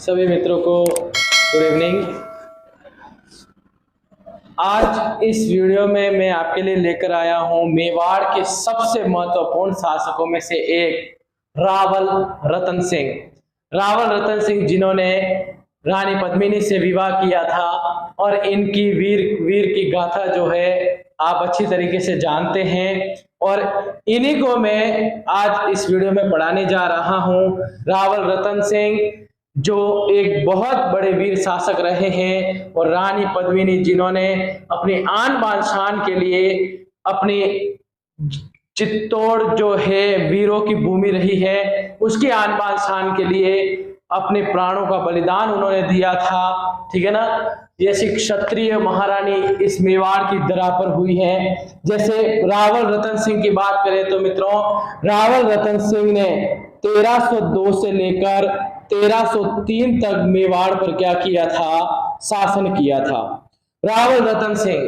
सभी मित्रों को गुड इवनिंग। आज इस वीडियो में मैं आपके लिए लेकर आया हूं मेवाड़ के सबसे महत्वपूर्ण शासकों में से एक रावल रतन सिंह। रावल रतन सिंह जिन्होंने रानी पद्मिनी से विवाह किया था और इनकी वीर की गाथा जो है आप अच्छी तरीके से जानते हैं और इन्हीं को मैं आज इस वीडियो में पढ़ाने जा रहा हूं। रावल रतन सिंह जो एक बहुत बड़े वीर शासक रहे हैं और रानी पद्मिनी जिन्होंने अपनी आन बान शान के लिए अपनी चित्तौड़ जो है वीरों की भूमि रही है उसकी आन बान शान के लिए अपने प्राणों का बलिदान उन्होंने दिया था, ठीक है ना। जैसी क्षत्रिय महारानी इस मेवाड़ की धरा पर हुई है। जैसे रावल रतन सिंह की बात करें तो मित्रों, रावल रतन सिंह ने 1302 से लेकर 1303 तक मेवाड़ पर क्या किया था, शासन किया था। रावल रतन सिंह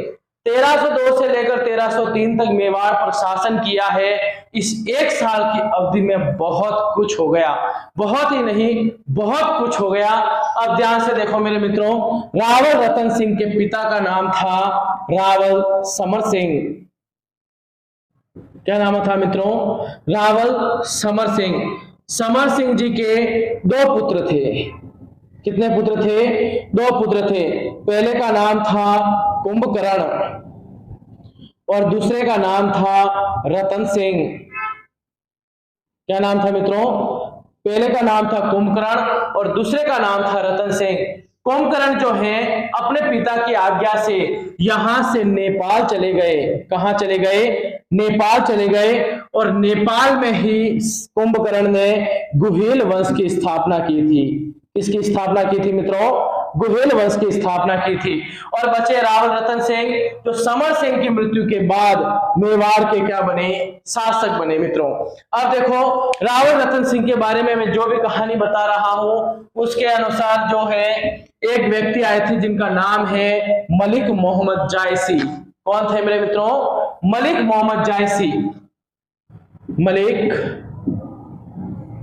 1302 से लेकर 1303 तक मेवाड़ पर शासन किया है। इस एक साल की अवधि में बहुत कुछ हो गया, बहुत ही नहीं बहुत कुछ हो गया। अब ध्यान से देखो मेरे मित्रों, रावल रतन सिंह के पिता का नाम था रावल समर सिंह। क्या नाम था मित्रों? रावल समर सिंह। समर सिंह जी के दो पुत्र थे। कितने पुत्र थे? दो पुत्र थे। पहले का नाम था कुंभकर्ण और दूसरे का नाम था रतन सिंह। क्या नाम था मित्रों? पहले का नाम था कुंभकर्ण और दूसरे का नाम था रतन सिंह। कुंभकर्ण जो है अपने पिता की आज्ञा से यहां से नेपाल चले गए। कहां चले गए? नेपाल चले गए और नेपाल में ही कुंभकर्ण ने गुहेल वंश की स्थापना की थी। इसकी स्थापना की थी मित्रों? गुहेल वंश की स्थापना की थी। और बचे रावल रतन सिंह जो समर सिंह की मृत्यु के बाद मेवाड़ के क्या बने? शासक बने मित्रों। अब देखो रावल रतन सिंह के बारे में मैं जो भी कहानी बता रहा हूं उसके अनुसार जो है एक व्यक्ति आए थे जिनका नाम है मलिक मोहम्मद जायसी। कौन थे मेरे मित्रों? मलिक मोहम्मद जायसी। मलिक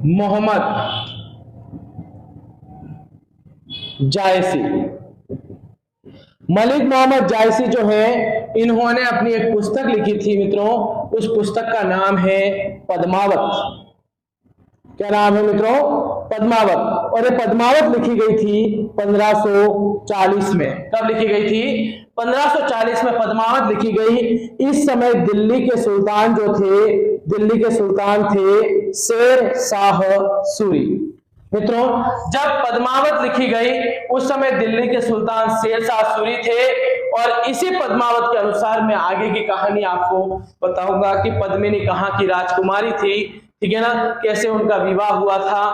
मोहम्मद जायसी। मलिक मोहम्मद जायसी जो है इन्होंने अपनी एक पुस्तक लिखी थी मित्रों। उस पुस्तक का नाम है पद्मावत। क्या नाम है मित्रों? पद्मावत। और ये पद्मावत लिखी गई थी 1540 में। कब लिखी गई थी? 1540 में पद्मावत लिखी गई। इस समय दिल्ली के सुल्तान जो थे, दिल्ली के सुल्तान थे शेर शाह सूरी। मित्रों जब पद्मावत लिखी गई उस समय दिल्ली के सुल्तान शेर शाह सूरी थे और इसी पद्मावत के अनुसार मैं आगे की कहानी आपको बताऊंगा कि पद्मिनी कहाँ की राजकुमारी थी, ठीक है ना, कैसे उनका विवाह हुआ था।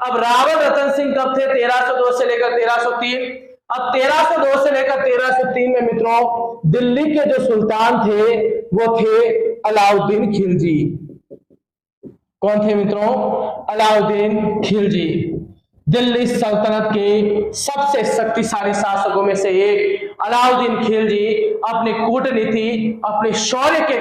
अब रावल रतन सिंह कब थे? 1302 से लेकर 1303। अब 1302 से लेकर 1303 में मित्रों दिल्ली के जो सुल्तान थे वो थे अलाउद्दीन खिलजी। कौन थे मित्रों? अलाउद्दीन खिलजी। दिल्ली सल्तनत के सबसे शक्तिशाली शासकों में से एक अलाउद्दीन खिलजी अपनी कूटनीति, अपने शौर्य के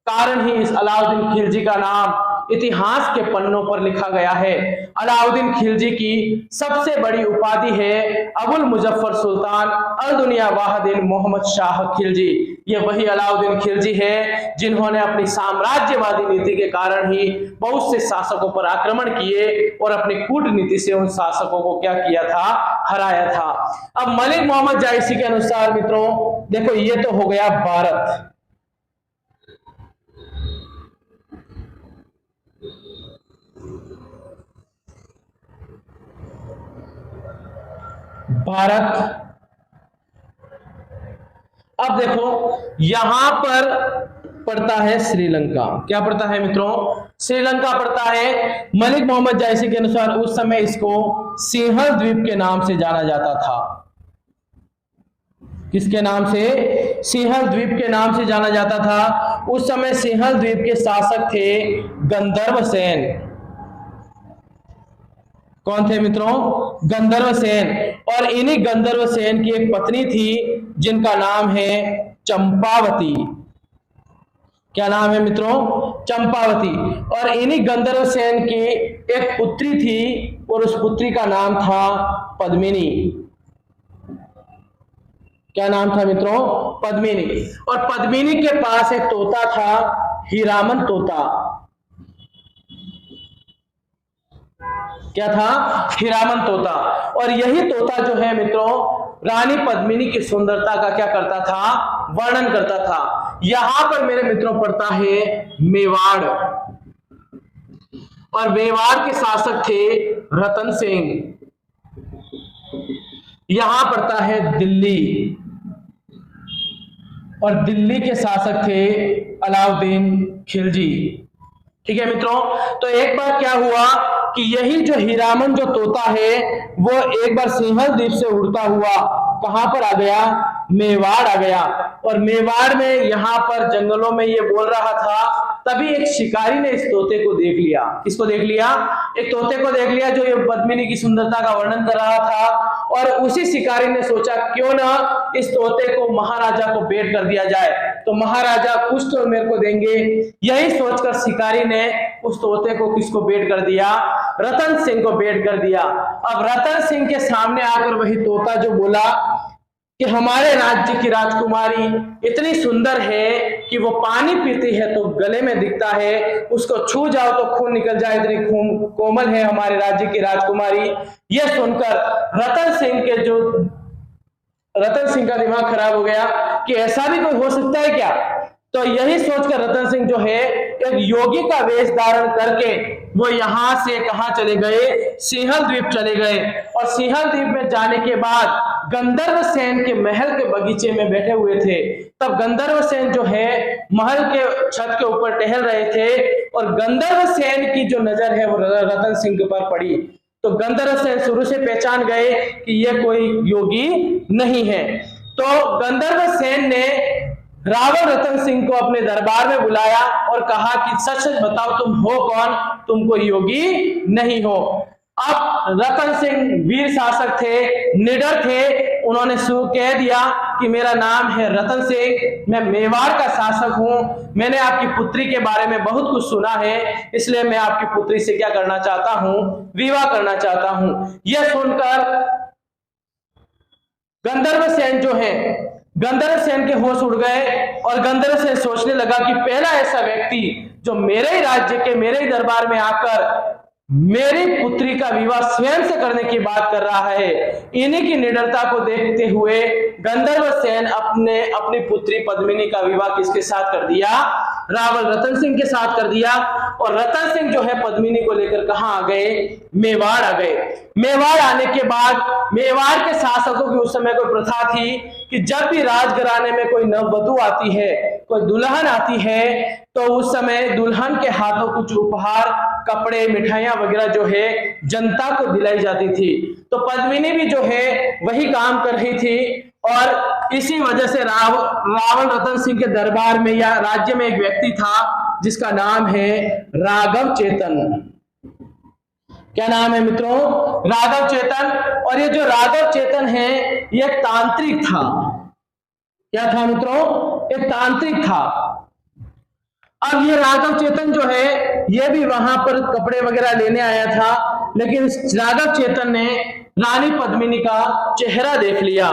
कारण ही इस अलाउद्दीन खिलजी का नाम इतिहास के पन्नों पर लिखा गया है। अलाउद्दीन खिलजी की सबसे बड़ी उपाधि है अबुल मुजफ्फर सुल्तान अल दुनिया वाहिद मोहम्मद शाह खिलजी। ये वही अलाउद्दीन खिलजी है जिन्होंने अपनी साम्राज्यवादी नीति के कारण ही बहुत से शासकों पर आक्रमण किए और अपनी कूटनीति से उन शासकों को क्या किया था? हराया था। अब मलिक मोहम्मद जायसी के अनुसार मित्रों देखो ये तो हो गया भारत। भारत। अब देखो यहां पर पड़ता है श्रीलंका। क्या पड़ता है मित्रों? श्रीलंका पड़ता है। मलिक मोहम्मद जायसी के अनुसार उस समय इसको सिंहल द्वीप के नाम से जाना जाता था। किसके नाम से? सिंहल द्वीप के नाम से जाना जाता था। उस समय सिंहल द्वीप के शासक थे गंधर्व सेन। कौन थे मित्रों? गंधर्व सेन। और इन्हीं गंधर्व सेन की एक पत्नी थी जिनका नाम है चंपावती। क्या नाम है मित्रों? चंपावती। और इन्हीं गंधर्व सेन की एक पुत्री थी और उस पुत्री का नाम था पद्मिनी। क्या नाम था मित्रों? पद्मिनी। और पद्मिनी के पास एक तोता था, हीरामन तोता। क्या था? हीरामन तोता। और यही तोता जो है मित्रों रानी पद्मिनी की सुंदरता का क्या करता था? वर्णन करता था। यहां पर मेरे मित्रों पड़ता है मेवाड़, और मेवाड़ के शासक थे रतन सिंह। यहां पड़ता है दिल्ली, और दिल्ली के शासक थे अलाउद्दीन खिलजी। ठीक है मित्रों, तो एक बार क्या हुआ कि यही जो हीरामन जो तोता है वो एक बार सिंहल द्वीप से उड़ता हुआ कहां पर आ गया? मेवाड़ आ गया। और मेवाड़ में यहां पर जंगलों में ये बोल रहा था, तभी एक शिकारी ने इस तोते को देख लिया। किसको देख लिया? एक तोते को देख लिया जो ये पद्मिनी की सुंदरता का वर्णन कर रहा था। और उसी शिकारी ने सोचा क्यों ना इस तोते को महाराजा को भेंट कर दिया जाए, तो महाराजा कुछ तो मेरे को देंगे। यही सोचकर शिकारी ने उस तोते को किसको भेंट कर दिया? रतन सिंह को भेंट कर दिया। अब रतन सिंह के सामने आकर वही तोता जो बोला कि हमारे राज्य की राजकुमारी इतनी सुंदर है कि वो पानी पीती है तो गले में दिखता है, उसको छू जाओ तो खून निकल जाए, इतनी कोमल है हमारे राज्य की राजकुमारी। यह सुनकर रतन सिंह का दिमाग खराब हो गया कि ऐसा भी कोई हो सकता है क्या। तो यही सोचकर रतन सिंह जो है एक योगी का वेश धारण करके वो यहां से कहां चले गए? सिंहल द्वीप चले गए। और सिंहल द्वीप में जाने के बाद गंधर्व सेन के महल के बगीचे में बैठे हुए थे। तब गंधर्व सेन जो है महल के छत के ऊपर टहल रहे थे, और गंधर्व सेन की जो नजर है वो रतन सिंह पर पड़ी। तो गंधर्व सेन शुरू से पहचान गए कि यह कोई योगी नहीं है। तो गंधर्व सेन ने रावण रतन सिंह को अपने दरबार में बुलाया और कहा कि सच सच बताओ तुम हो कौन? तुम कोई योगी नहीं हो। अब रतन सिंह वीर शासक थे, निडर थे। उन्होंने कह दिया कि मेरा नाम है रतन सिंह, मैं मेवाड़ का शासक हूं, मैंने आपकी पुत्री के बारे में बहुत कुछ सुना है, इसलिए मैं आपकी पुत्री से क्या करना चाहता हूं? विवाह करना चाहता हूं। यह सुनकर गंधर्व सेन जो है, गंधर्व सेन के होश उड़ गए। और गंधर्व सेन सोचने लगा कि पहला ऐसा व्यक्ति जो मेरे ही राज्य के, मेरे ही दरबार में आकर मेरी पुत्री का विवाह स्वयं से करने की बात कर रहा है। इन्हीं की निडरता को देखते हुए गंधर्व सेन अपनी पुत्री पद्मिनी का विवाह किसके साथ कर दिया? रावण रतन सिंह के साथ कर दिया। और रतन सिंह जो है पद्मिनी को लेकर कहां आ गए? मेवाड़ आ गए। मेवाड़ आने के बाद मेवाड़ के शासकों की उस समय कोई प्रथा थी कि जब भी राजघराने में कोई नववधु आती है, कोई दुल्हन आती है, तो उस समय दुल्हन के हाथों कुछ उपहार, कपड़े, मिठाइयां वगैरह जो है जनता को दिलाई जाती थी। तो पद्मिनी भी जो है वही काम कर रही थी। और इसी वजह से रावण रतन सिंह के दरबार में या राज्य में एक व्यक्ति था जिसका नाम है राघव चेतन। क्या नाम है मित्रों? राघव चेतन। और ये जो राघव चेतन है ये एक तांत्रिक था। क्या था मित्रों? एक तांत्रिक था। अब ये राघव चेतन जो है ये भी वहां पर कपड़े वगैरह लेने आया था, लेकिन राघव चेतन ने रानी पद्मिनी का चेहरा देख लिया।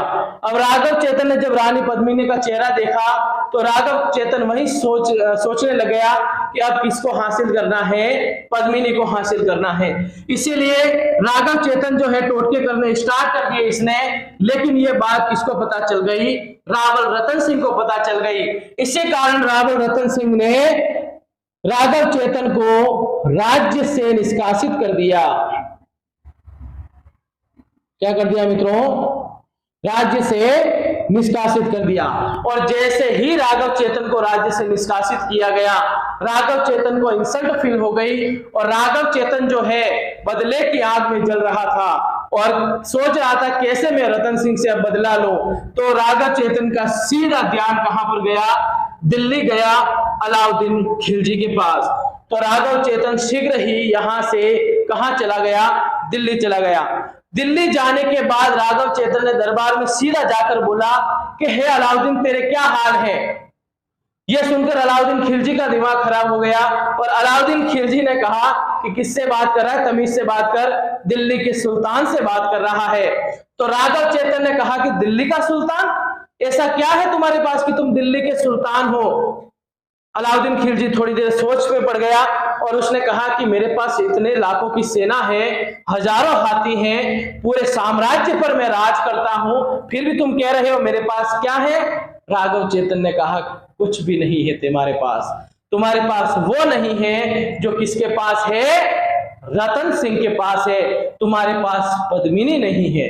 अब राघव चेतन ने जब रानी पद्मिनी का चेहरा देखा तो राघव चेतन वही सोचने लग गया कि अब किसको हासिल करना है? पद्मिनी को हासिल करना है। इसीलिए राघव चेतन जो है टोटके करने स्टार्ट कर दिए इसने। लेकिन ये बात किसको पता चल गई? रावण रतन सिंह को पता चल गई। इसी कारण रावण रतन सिंह ने राघव चेतन को राज्य से निष्कासित कर दिया। क्या कर दिया मित्रों? राज्य से निष्कासित कर दिया। और जैसे ही राघव चेतन को राज्य से निष्कासित किया गया, राघव चेतन को इंसल्ट फील हो गई। और राघव चेतन जो है बदले की आग में जल रहा था और सोच रहा था कैसे मैं रतन सिंह से अब बदला लूं। तो राघव चेतन का सीधा ध्यान कहां पर गया? दिल्ली गया, अलाउद्दीन खिलजी के पास। तो राघव चेतन शीघ्र ही यहां से कहां चला गया? दिल्ली चला गया। दिल्ली जाने के बाद राघव चेतन ने दरबार में सीधा जाकर बोला कि हे अलाउद्दीन तेरे क्या हाल है? यह सुनकर अलाउद्दीन खिलजी का दिमाग खराब हो गया और अलाउद्दीन खिलजी ने कहा कि किससे बात कर रहा है, तमीज से बात कर, दिल्ली के सुल्तान से बात कर रहा है। तो राघव चेतन ने कहा कि दिल्ली का सुल्तान, ऐसा क्या है तुम्हारे पास कि तुम दिल्ली के सुल्तान हो? अलाउद्दीन खिलजी थोड़ी देर सोच में पड़ गया और उसने कहा कि मेरे पास इतने लाखों की सेना है, हजारों हाथी हैं, पूरे साम्राज्य पर मैं राज करता हूं, फिर भी तुम कह रहे हो मेरे पास क्या है? राघव चेतन ने कहा कुछ भी नहीं है तुम्हारे पास वो नहीं है जो किसके पास है? रतन सिंह के पास है, तुम्हारे पास पद्मिनी नहीं है।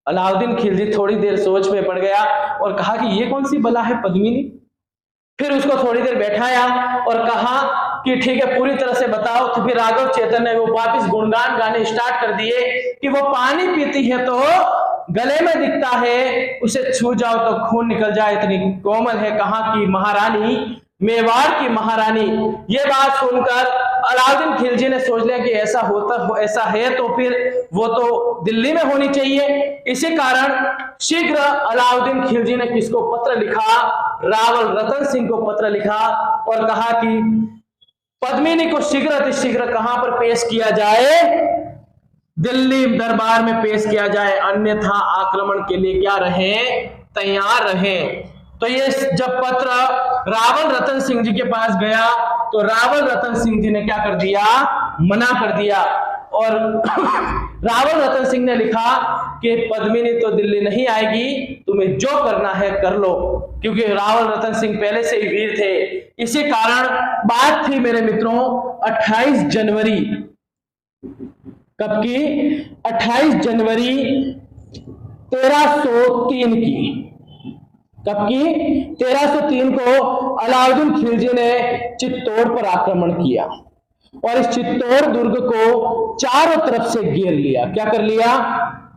अलाउद्दीन खिलजी थोड़ी देर सोच में पड़ गया और कहा कि ये कौन सी बला है पद्मिनी? फिर उसको थोड़ी देर बैठाया और कहा कि ठीक है, पूरी तरह से बताओ। तो फिर राघव चेतन ने वो वापस गुणगान गाने स्टार्ट कर दिए कि वो पानी पीती है तो गले में दिखता है, उसे छू जाओ तो खून निकल जाए, इतनी कोमल है कहाँ की महारानी, मेवाड़ की महारानी। ये बात सुनकर अलाउद्दीन खिलजी ने सोच लिया कि ऐसा है तो फिर वो तो दिल्ली में होनी चाहिए। इसी कारण शीघ्र अलाउद्दीन खिलजी ने किसको पत्र लिखा? रावल रतन सिंह को पत्र लिखा और कहा कि पद्मिनी को शीघ्र अतिशीघ्र कहां पर पेश किया जाए? दिल्ली दरबार में पेश किया जाए, अन्यथा आक्रमण के लिए क्या रहे? तैयार रहे। तो ये जब पत्र रावल रतन सिंह जी के पास गया तो रावल रतन सिंह जी ने क्या कर दिया? मना कर दिया। और रावल रतन सिंह ने लिखा कि पद्मिनी तो दिल्ली नहीं आएगी, तुम्हें जो करना है कर लो, क्योंकि रावल रतन सिंह पहले से ही वीर थे। इसी कारण बात थी मेरे मित्रों 28 जनवरी, कब की? 28 जनवरी 1303 की। कब की? 1303 को अलाउद्दीन खिलजी ने चित्तौड़ पर आक्रमण किया और इस चित्तौड़ दुर्ग को चारों तरफ से घेर लिया। क्या कर लिया?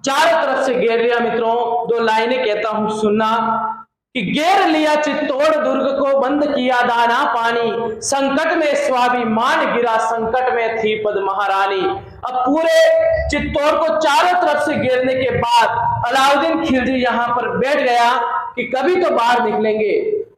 चारों तरफ से घेर लिया। मित्रों, दो लाइनें कहता हूं, सुनना कि घेर लिया चित्तौड़ दुर्ग को, बंद किया दाना पानी, संकट में स्वाभिमान गिरा, संकट में थी पद महारानी। अब पूरे चित्तौड़ को चारों तरफ से घेरने के बाद अलाउद्दीन खिलजी यहां पर बैठ गया कि कभी तो बाहर निकलेंगे।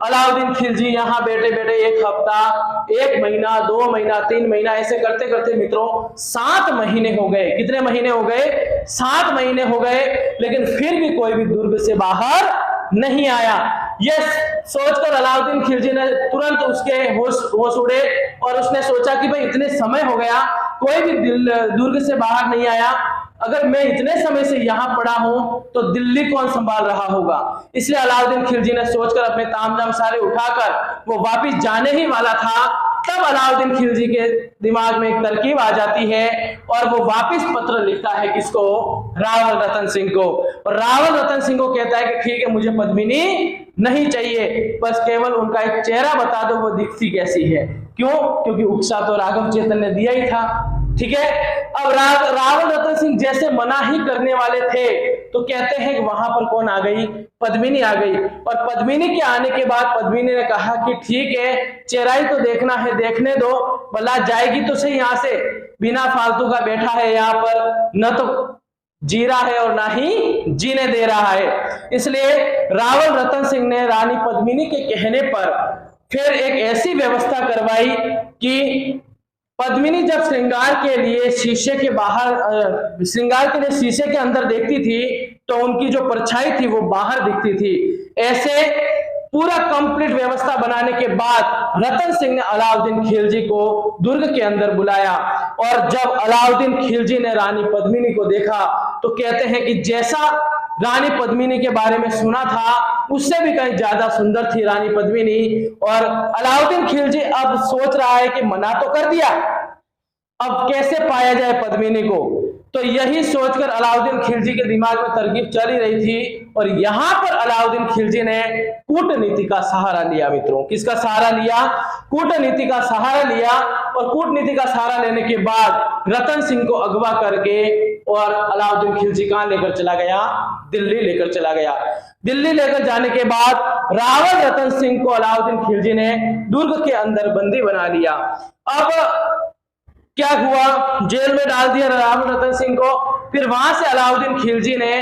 अलाउद्दीन खिलजी यहां बैठे बैठे एक हफ्ता, 1 महीना, 2 महीना, 3 महीना, ऐसे करते करते मित्रों 7 महीने हो गए। कितने महीने हो गए? 7 महीने हो गए, लेकिन फिर भी कोई भी दुर्ग से बाहर नहीं आया। यह सोचकर अलाउद्दीन खिलजी ने तुरंत उसके होश उड़े और उसने सोचा कि भाई इतने समय हो गया, कोई भी दुर्ग से बाहर नहीं आया, अगर मैं इतने समय से यहां पड़ा हूं तो दिल्ली कौन संभाल रहा होगा? इसलिए अलाउद्दीन खिलजी ने सोचकर अपने तामझाम सारे उठाकर वो वापस जाने ही वाला था। तब अलाउद्दीन खिलजी के दिमाग में एक तरकीब आ जाती है और वो वापस पत्र लिखता है किसको? रावल रतन सिंह को। और रावल रतन सिंह को कहता है कि ठीक है, मुझे पद्मिनी नहीं चाहिए, बस केवल उनका एक चेहरा बता दो, वो दिखती कैसी है। क्यों? क्योंकि उत्साह तो राघव चेतन ने दिया ही था। ठीक है, अब रावल रतन सिंह जैसे मना ही करने वाले थे तो कहते हैं कि वहां पर कौन आ गई? पद्मिनी आ गई। और पद्मिनी के आने के बाद पद्मिनी ने कहा कि ठीक है, चेहरा ही तो देखना है, देखने दो, भला जाएगी तो सही यहाँ से, बिना फालतू का बैठा है यहाँ पर, न तो जी रहा है और ना ही जीने दे रहा है। इसलिए रावल रतन सिंह ने रानी पद्मिनी के कहने पर फिर एक ऐसी व्यवस्था करवाई कि पद्मिनी जब श्रृंगार के लिए शीशे के बाहर, श्रृंगार के लिए शीशे के अंदर देखती थी तो उनकी जो परछाई थी वो बाहर दिखती थी। ऐसे पूरा कंप्लीट व्यवस्था बनाने के बाद रतन सिंह ने अलाउद्दीन खिलजी को दुर्ग के अंदर बुलाया और जब अलाउद्दीन खिलजी ने रानी पद्मिनी को देखा तो कहते हैं कि जैसा रानी पद्मिनी के बारे में सुना था उससे भी कहीं ज्यादा सुंदर थी रानी पद्मिनी। और अलाउद्दीन खिलजी अब सोच रहा है कि मना तो कर दिया, अब कैसे पाया जाए पद्मिनी को? तो यही सोचकर अलाउद्दीन खिलजी के दिमाग में तरकीब चल ही रही थी और यहां पर अलाउद्दीन खिलजी ने कूटनीति का सहारा लिया। मित्रों, किसका सहारा लिया? कूटनीति का सहारा लिया। और कूटनीति का सहारा लेने के बाद रतन सिंह को अगवा करके और अलाउद्दीन खिलजी कहां लेकर चला गया? दिल्ली लेकर चला गया। दिल्ली लेकर जाने के बाद रावल रतन सिंह को अलाउद्दीन खिलजी ने दुर्ग के अंदर बंदी बना लिया। अब क्या हुआ? जेल में डाल दिया रावल रतन सिंह को। फिर वहां से अलाउद्दीन खिलजी ने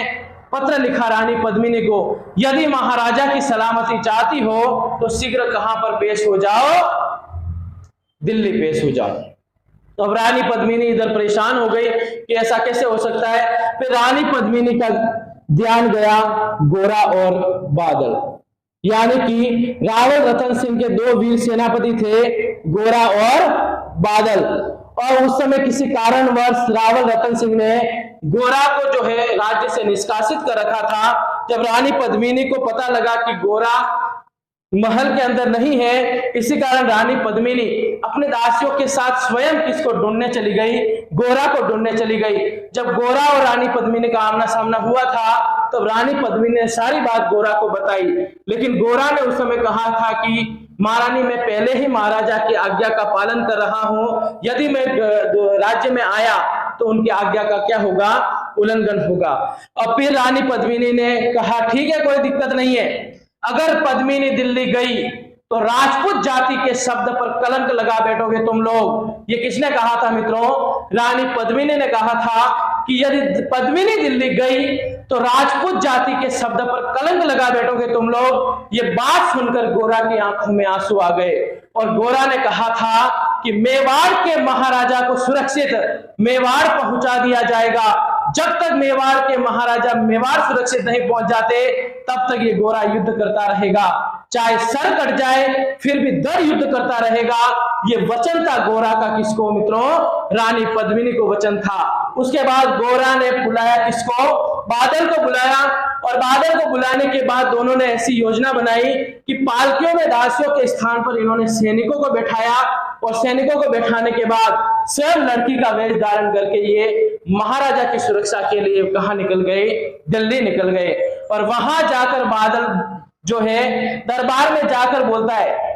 पत्र लिखा रानी पद्मिनी को, यदि महाराजा की सलामती चाहती हो तो शीघ्र कहां पर पेश हो जाओ, दिल्ली पेश हो जाओ। तो अब रानी पद्मिनी इधर परेशान हो गई कि ऐसा कैसे हो सकता है। फिर रानी पद्मिनी का ध्यान गया गोरा और बादल, यानी कि रावण रतन सिंह के दो वीर सेनापति थे, गोरा और बादल। और उस समय किसी कारणवश रावण रतन सिंह ने गोरा को जो है राज्य से निष्कासित कर रखा था। जब रानी पद्मिनी को पता लगा कि गोरा महल के अंदर नहीं है, इसी कारण रानी पद्मिनी अपने दासियों के साथ स्वयं किसको ढूंढने चली गई, गोरा को ढूंढने चली गई। जब गोरा और रानी पद्मिनी का आमना सामना हुआ था तब तो रानी पद्मिनी ने सारी बात गोरा को बताई, लेकिन गोरा ने उस समय कहा था कि महारानी मैं पहले ही महाराजा की आज्ञा का पालन कर रहा हूं, यदि मैं राज्य में आया तो उनकी आज्ञा का क्या होगा, उल्लंघन होगा। और फिर रानी पद्मिनी ने कहा ठीक है कोई दिक्कत नहीं है, अगर पद्मिनी दिल्ली गई तो राजपूत जाति के शब्द पर कलंक लगा बैठोगे तुम लोग। ये किसने कहा था मित्रों, रानी पद्मिनी ने कहा था कि यदि पद्मिनी दिल्ली गई तो राजपूत जाति के शब्द पर कलंक लगा बैठोगे तुम लोग। ये बात सुनकर गोरा की आंखों में आंसू आ गए और गोरा ने कहा था कि मेवाड़ के महाराजा को सुरक्षित मेवाड़ पहुंचा दिया जाएगा, जब तक मेवाड़ के महाराजा मेवाड़ सुरक्षित नहीं पहुंच जाते तब तक ये गोरा युद्ध करता रहेगा, चाहे सर कट जाए फिर भी दर युद्ध करता रहेगा। ये वचन था गोरा का, किसको मित्रों, रानी पद्मिनी को वचन था। उसके बाद गोरा ने बुलाया किसको, बादल को बुलाया, और बादल को बुलाने के बाद दोनों ने ऐसी योजना बनाई कि पालकियों में दासियों के स्थान पर इन्होंने सैनिकों को बैठाया, और सैनिकों को बैठाने के बाद स्वयं लड़की का वेश धारण करके ये महाराजा की सुरक्षा के लिए कहां निकल गए, दिल्ली निकल गए। और वहां जाकर बादल जो है दरबार में जाकर बोलता है,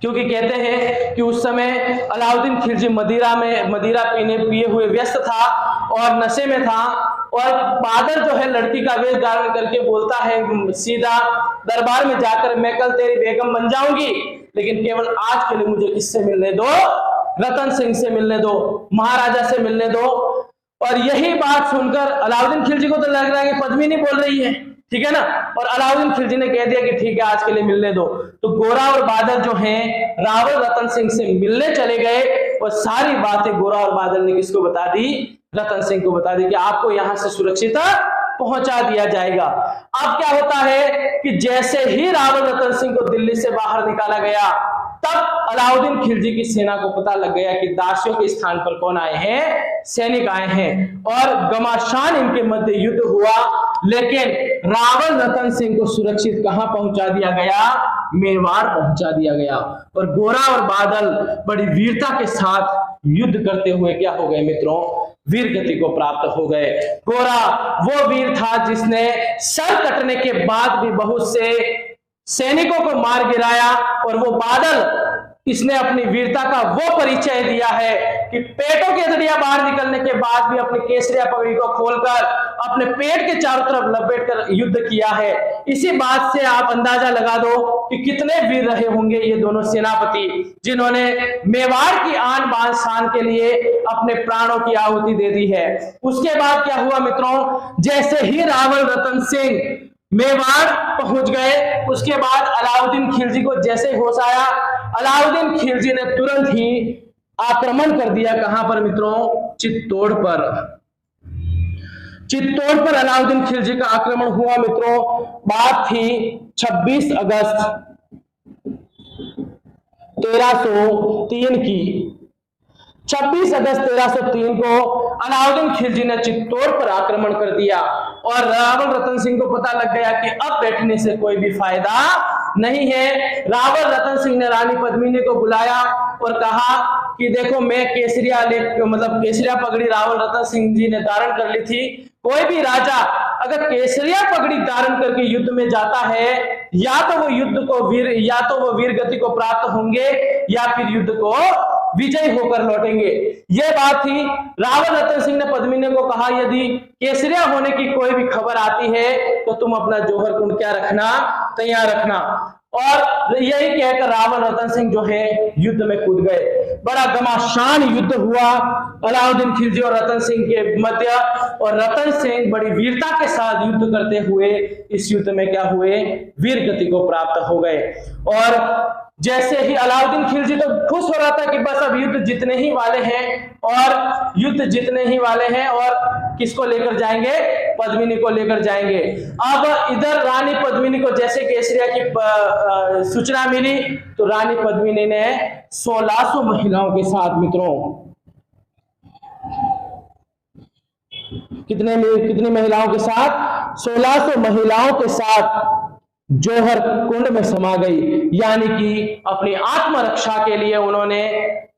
क्योंकि कहते हैं कि उस समय अलाउद्दीन खिलजी मदिरा पिए हुए व्यस्त था और नशे में था, और बादल जो है लड़की का वेश धारण करके बोलता है सीधा दरबार में जाकर, मैं कल तेरी बेगम बन जाऊंगी, लेकिन केवल आज के लिए मुझे किससे मिलने दो, रतन सिंह से मिलने दो, महाराजा से मिलने दो। और यही बात सुनकर अलाउद्दीन खिलजी को तो लग रहा है कि पद्मिनी बोल रही है, ठीक है ना, और अलाउद्दीन खिलजी ने कह दिया कि ठीक है आज के लिए मिलने दो। तो गोरा और बादल जो हैं रावण रतन सिंह से मिलने चले गए, और सारी बातें गोरा और बादल ने किसको बता दी, रतन सिंह को बता दी कि आपको यहां से सुरक्षित पहुंचा दिया जाएगा। अब क्या होता है कि जैसे ही रावण रतन सिंह को दिल्ली से बाहर निकाला गया तब अलाउद्दीन खिलजी की सेना को पता लग गया कि दासियों के स्थान पर कौन आए हैं, सैनिक आए हैं, और घमासान इनके मध्य युद्ध हुआ। लेकिन रावण रतन सिंह को सुरक्षित कहां पहुंचा दिया गया, मेवाड़ पहुंचा दिया गया। और गोरा और बादल बड़ी वीरता के साथ युद्ध करते हुए क्या हो गए मित्रों, वीर गति को प्राप्त हो गए। गोरा वो वीर था जिसने सर कटने के बाद भी बहुत से सैनिकों को मार गिराया, और वो बादल इसने अपनी वीरता का वो परिचय दिया है कि पेटों की हड्डियां बाहर निकलने के बाद भी अपनी केसरिया पगड़ी को खोलकर अपने पेट के चारों तरफ लपेटकर युद्ध किया है। इसी बात से आप अंदाजा लगा दो कि कितने वीर रहे होंगे ये दोनों सेनापति, जिन्होंने मेवाड़ की आन बान शान के लिए अपने प्राणों की आहुति दे दी है। उसके बाद क्या हुआ मित्रों, जैसे ही रावण रतन सिंह मेवाड़ पहुंच गए, उसके बाद अलाउद्दीन खिलजी को जैसे होश आया, अलाउद्दीन खिलजी ने तुरंत ही आक्रमण कर दिया। कहां पर मित्रों, चित्तौड़ पर। चित्तौड़ पर अलाउद्दीन खिलजी का आक्रमण हुआ मित्रों। बात थी 26 अगस्त 1303 की। 26 अगस्त 1303 को अलाउद्दीन खिलजी ने चित्तौड़ पर आक्रमण कर दिया, और रावण रतन सिंह को पता लग गया कि अब बैठने से कोई भी फायदा नहीं है। रावण रतन सिंह ने रानी पद्मिनी को बुलाया और कहा कि देखो मैं केसरिया पगड़ी रावण रतन सिंह जी ने धारण कर ली थी। कोई भी राजा अगर केसरिया पगड़ी धारण करके युद्ध में जाता है, या तो वो वीर गति को प्राप्त होंगे या फिर युद्ध को विजय होकर लौटेंगे। यह बात थी। रावण रतन सिंह ने पद्मिनी को कहा यदि केसरिया होने की कोई भी खबर आती है तो तुम अपना जौहर कुंड क्या रखना, तैयार रखना। और यही कहकर रावण रतन सिंह जो है युद्ध में कूद गए। बड़ा घमासान युद्ध हुआ अलाउद्दीन खिलजी और रतन सिंह के मध्य, और रतन सिंह बड़ी वीरता के साथ युद्ध करते हुए इस युद्ध में क्या हुए, वीर गति को प्राप्त हो गए। और जैसे ही अलाउद्दीन खिलजी तो खुश हो रहा था कि बस अब युद्ध जीतने ही वाले हैं, और युद्ध जीतने ही वाले हैं, और किसको लेकर जाएंगे, पद्मिनी को लेकर जाएंगे। अब इधर रानी पद्मिनी को जैसे केसरिया की सूचना मिली तो रानी पद्मिनी ने 1600 महिलाओं के साथ, मित्रों कितनी महिलाओं के साथ, 1600 महिलाओं के साथ जौहर कुंड में समा गई। यानी कि अपनी आत्मरक्षा के लिए उन्होंने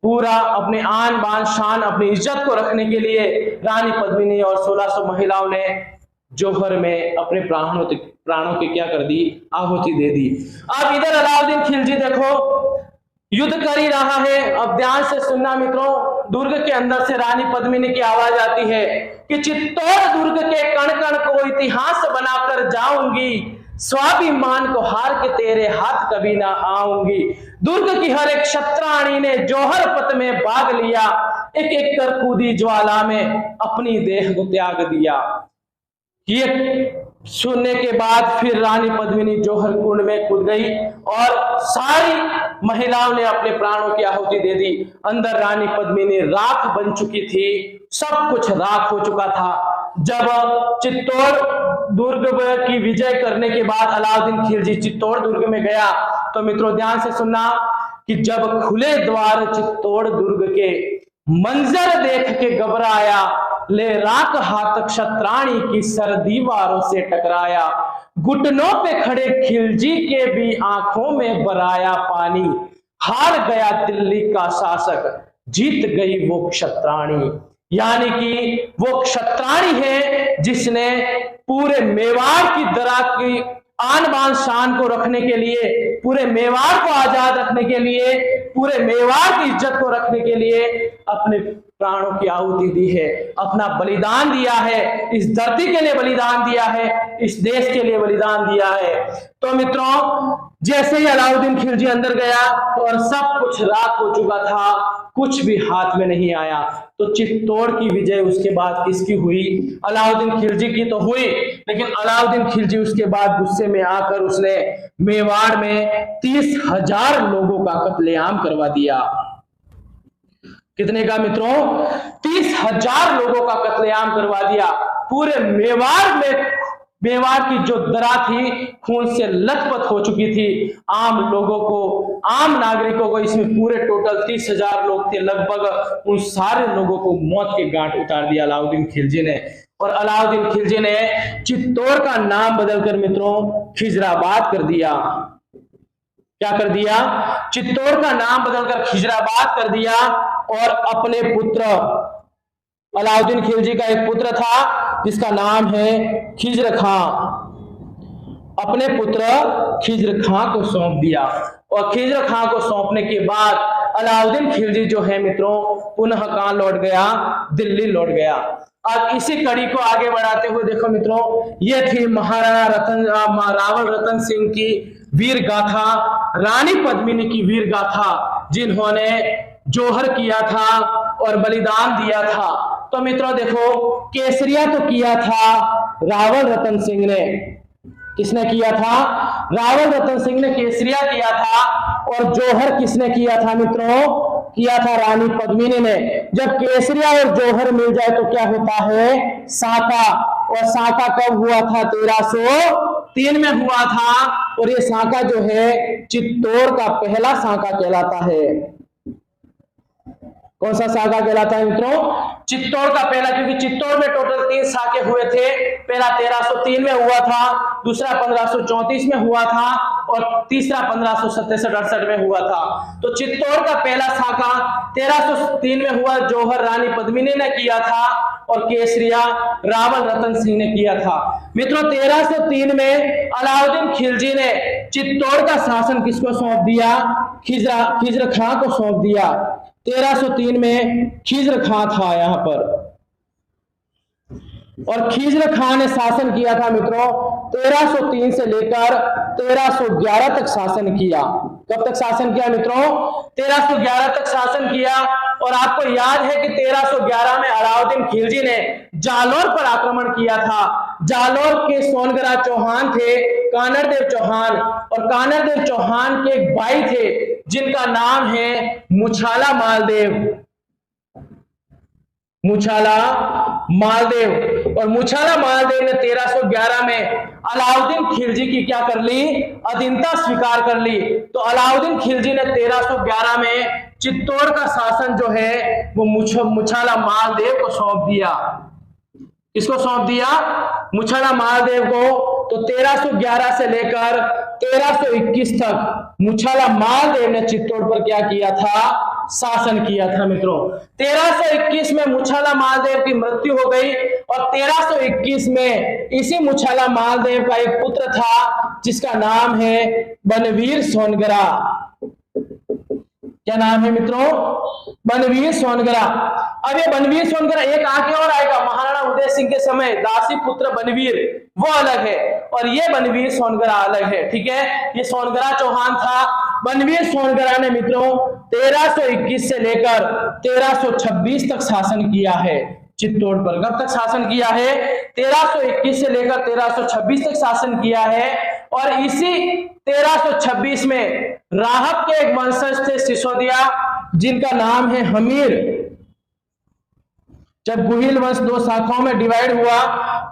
पूरा अपने आन बान शान, अपनी इज्जत को रखने के लिए रानी पद्मिनी और 1600 महिलाओं ने जौहर में अपने प्राणों की क्या कर दी, आहुति दे दी। अब इधर अलाउद्दीन खिलजी देखो युद्ध कर ही रहा है। अब ध्यान से सुनना मित्रों, दुर्ग के अंदर से रानी पद्मिनी की आवाज आती है कि चित्तौड़ दुर्ग के कण कण को इतिहास बनाकर जाऊंगी, स्वाभिमान को हार के तेरे हाथ कभी ना आऊंगी। दुर्ग की हर एक क्षत्राणी ने जौहर पथ में भाग लिया, एक एक कर कूदी ज्वाला में अपनी देह को त्याग दिया। ये सुनने के बाद फिर रानी पद्मिनी जौहर कुंड में कूद गई और सारी महिलाओं ने अपने प्राणों की आहुति दे दी। अंदर रानी पद्मिनी राख बन चुकी थी, सब कुछ राख हो चुका था। जब चित्तौड़ दुर्ग की विजय करने के बाद अलाउद्दीन खिलजी चित्तौड़ दुर्ग में गया तो मित्रों ध्यान से सुनना कि जब खुले द्वार चित्तौड़ दुर्ग के मंजर देख के घबराया, ले राख हाथ क्षत्राणी की सर दीवारों से टकराया, घुटनों पे खड़े खिलजी के भी आंखों में बराया पानी, हार गया दिल्ली का शासक, जीत गई वो क्षत्राणी। यानी कि वो क्षत्राणी है जिसने पूरे मेवाड़ की दरा की आन बान शान को रखने के लिए, पूरे मेवाड़ को आजाद रखने के लिए, पूरे मेवाड़ की इज्जत को रखने के लिए अपने प्राणों की आहुति दी है, अपना बलिदान दिया है, इस धरती के लिए बलिदान दिया है, इस देश के लिए बलिदान दिया है। तो मित्रों जैसे ही अलाउद्दीन खिलजी अंदर गया और सब कुछ राख हो चुका था, कुछ भी हाथ में नहीं आया। तो चित्तौड़ की विजय उसके बाद किसकी हुई, अलाउद्दीन खिलजी की तो हुई, लेकिन अलाउद्दीन खिलजी उसके बाद गुस्से में आकर उसने मेवाड़ में 30,000 लोगों का कत्लेआम करवा दिया। कितने का मित्रों, 30,000 लोगों का कत्लेआम करवा दिया। पूरे मेवाड़ में, मेवाड़ की जो दरा थी खून से लथपथ हो चुकी थी। आम लोगों को, आम नागरिकों को, इसमें पूरे टोटल 30,000 लोग थे लगभग, उन सारे लोगों को मौत के घाट उतार दिया अलाउद्दीन खिलजी ने। और अलाउद्दीन खिलजी ने चित्तौड़ का नाम बदलकर मित्रों खिजराबाद कर दिया। क्या कर दिया, चित्तौड़ का नाम बदलकर खिजराबाद कर दिया। और अपने पुत्र, अलाउद्दीन खिलजी का एक पुत्र था जिसका नाम है खिज्र खां, अपने पुत्र खिज्र खां को सौंप दिया। और खिज्र खां को सौंपने के बाद अलाउद्दीन खिलजी जो है मित्रों पुनः कहां लौट गया, दिल्ली लौट गया। अब इसी कड़ी को आगे बढ़ाते हुए देखो मित्रों, ये थी महाराणा रावण रतन सिंह की वीर गाथा, रानी पद्मिनी की वीर गाथा, जिन्होंने जौहर किया था और बलिदान दिया था। तो मित्रों देखो, केसरिया तो किया था रावण रतन सिंह ने। किसने किया था, रावण रतन सिंह ने केसरिया किया था। और जौहर किसने किया था मित्रों, किया था रानी पद्मिनी ने। जब केसरिया और जौहर मिल जाए तो क्या होता है, साका। और साका कब हुआ था, 1303 में हुआ था। और ये साका जो है चित्तौड़ का पहला साका कहलाता है। कौन सा साका कहलाता है मित्रों, चित्तौड़ का पहला, क्योंकि चित्तौड़ में टोटल 3 साके हुए थे। पहला 1303 में हुआ था, दूसरा 1534 में हुआ था और तीसरा 1567-68 में हुआ था। तो चित्तौड़ का पहला साका 1303 में हुआ, जौहर रानी पद्मिनी ने किया था और केसरिया रावण रतन सिंह ने किया था। मित्रों 1303 में अलाउद्दीन खिलजी ने चित्तौड़ का शासन किसको सौंप दिया, खिज्र खां को सौंप दिया। 1303 में खिज्र खां था यहां पर, और खिज्र खां ने शासन किया था मित्रों 1303 से लेकर 1311 तक शासन किया। कब तक शासन किया मित्रों? 1311 तक शासन किया। और आपको याद है कि 1311 में अलाउद्दीन खिलजी ने जालौर पर आक्रमण किया था। जालौर के सोनगरा चौहान थे कानरदेव चौहान, और कानरदेव चौहान के एक भाई थे जिनका नाम है मुछाला मालदेव। मुछाला मालदेव। और मुछाला मालदेव ने 1311 में अलाउद्दीन खिलजी की क्या कर ली? अधीनता स्वीकार कर ली। तो अलाउद्दीन खिलजी ने 1311 में चित्तौड़ का शासन जो है वो मुछाला मालदेव को सौंप दिया। किसको सौंप दिया? मुछाला मालदेव को। तो 1311 से लेकर 1321 तक मुछाला मालदेव ने चित्तौड़ पर क्या किया था? शासन किया था मित्रों। 1321 में मुछाला मालदेव की मृत्यु हो गई, और 1321 में इसी मुछाला मालदेव का एक पुत्र था जिसका नाम है बनवीर सोनगरा। क्या नाम है मित्रों? बनवीर सोनगरा। अब ये बनवीर सोनगरा एक आगे और आएगा, महाराणा उदय सिंह के समय दासी पुत्र बनवीर वो अलग है, और ये बनवीर सोनगरा अलग है। ठीक है, ये सोनगरा चौहान था। बनवीर सोनगरा ने मित्रों 1321 से लेकर 1326 तक शासन किया है चित्तौड़ पर। कब तक शासन किया है? 1321 से लेकर 1326 तक शासन किया है। और इसी 1326 में राहत के एक वंशज थे सिसोदिया, जिनका नाम है हमीर। जब गुहिल वंश दो शाखाओं में डिवाइड हुआ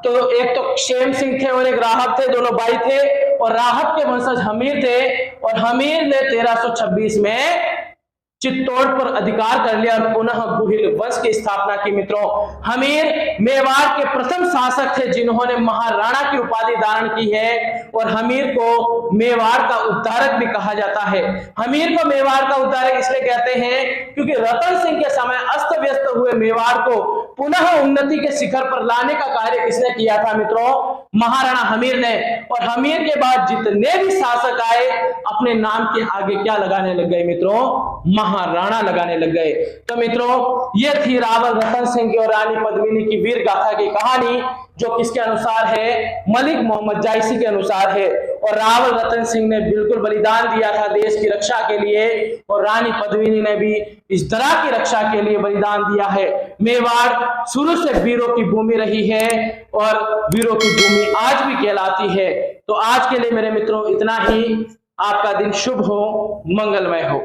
तो एक तो क्षेम सिंह थे और एक राहत थे, दोनों भाई थे, और राहत के वंशज हमीर थे। और हमीर ने 1326 में चित्तौड़ पर अधिकार कर लिया और पुनः गुहिल वंश की स्थापना की मित्रों। हमीर मेवाड़ के प्रथम शासक थे जिन्होंने महाराणा की उपाधि धारण की है, और हमीर को मेवाड़ का उद्धारक भी कहा जाता है। हमीर को मेवाड़ का उद्धारक इसलिए कहते हैं क्योंकि रतन सिंह के समय अस्त व्यस्त हुए मेवाड़ को पुनः उन्नति के शिखर पर लाने का कार्य किसने किया था मित्रों? महाराणा हमीर ने। और हमीर के बाद जितने भी शासक आए अपने नाम के आगे क्या लगाने लग गए मित्रों? महाराणा लगाने लग गए। तो मित्रों ये थी रावल रतन सिंह की और रानी पद्मिनी की वीर गाथा की कहानी, जो किसके अनुसार है? मलिक मोहम्मद जायसी के अनुसार है। और रावल रतन सिंह ने बिल्कुल बलिदान दिया था देश की रक्षा के लिए, और रानी पद्मिनी ने भी इस तरह की रक्षा के लिए बलिदान दिया है। मेवाड़ शुरू से वीरों की भूमि रही है और वीरों की भूमि आज भी कहलाती है। तो आज के लिए मेरे मित्रों इतना ही। आपका दिन शुभ हो, मंगलमय हो।